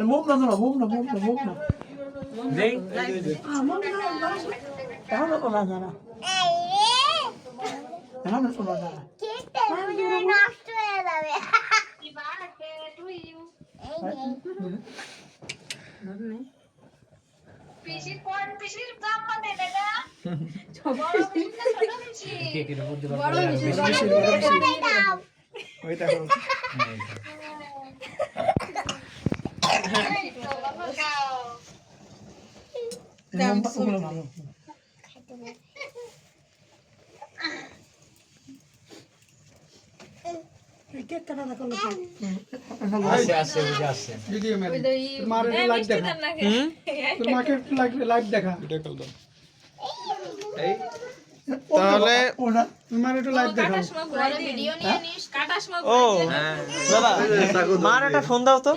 মুখ না মুখ না মুখ না মুখ না এখন ওরা জানা এখন ওরা জানা পিসির দাম মানে দাদা ওইটা তাহলে তোমার একটু লাইভ দেখাও ও দাদা মার একটা ফোন দাও তো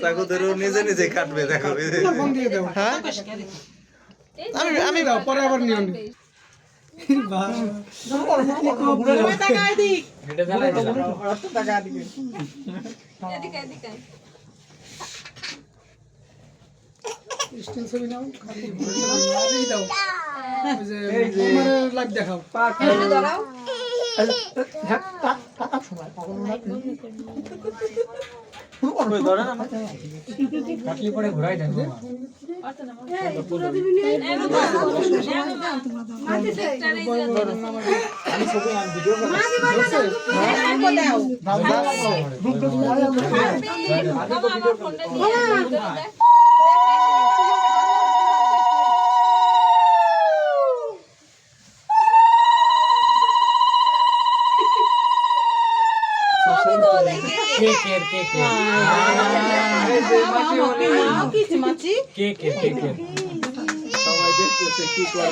চাকু ধরে নিজে নিজে কাটবে দেখো ফোন দিয়ে দাও হ্যাঁ আমি দাও পরে আবার নিও নি লাইভ দেখাও কাটলি পরে ঘুরাই দেন আমি ছবি আমি ভিডিও সবাই দেখতেছে কি করে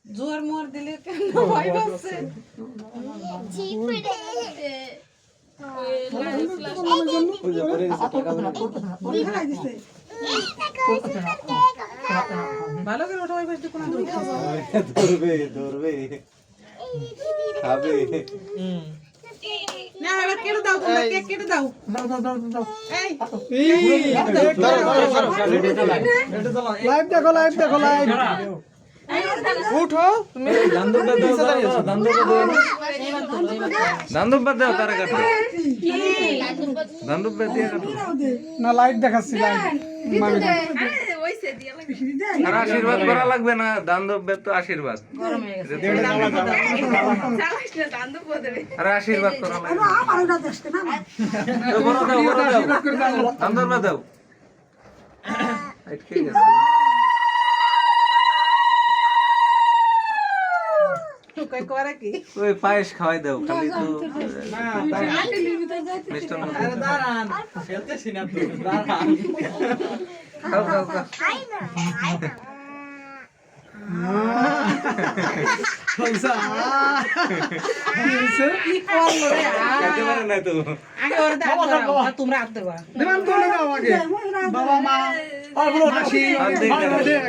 জোর মোর দিলে কেন ভয় পাচ্ছে ভালো করে ওটা ওই পাশে কোনো ধরবে ধরবে খাবে না এবার কেটে দাও তোমরা কেক কেটে দাও এই লাইভ দেখো লাইভ দেখো লাইভ উঠো তুমি দান্দুব দাও তারা কাটবে দান্দুব দিয়ে কাটবে না লাইভ দেখাচ্ছি লাইভ আর আশীর্বাদ করা লাগবে না দান্দব তো আশীর্বাদ আর আশীর্বাদ করা লাগবে বড় দাও বড় দাও দান্দব দাও ঠিক আছে কই করে কি ওই পায়েস খাওয়াই দাও খালি তো মিষ্টান্ন আরে দাঁড়ান খেলতেছি না তো দাঁড়ান খাও খাও খাও কি করলো রে খেতে পারে না তো আগে ওরে দাও তোমরা হাত দেবা দেবান কোলে দাও আগে বাবা মা আর বলো মাসি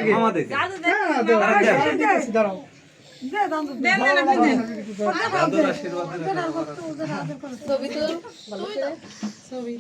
মামা দেখে দাঁড়াও দেন দেন আপনি দেন দাদুর আশীর্বাদ ছবি তো ভালো করে ছবি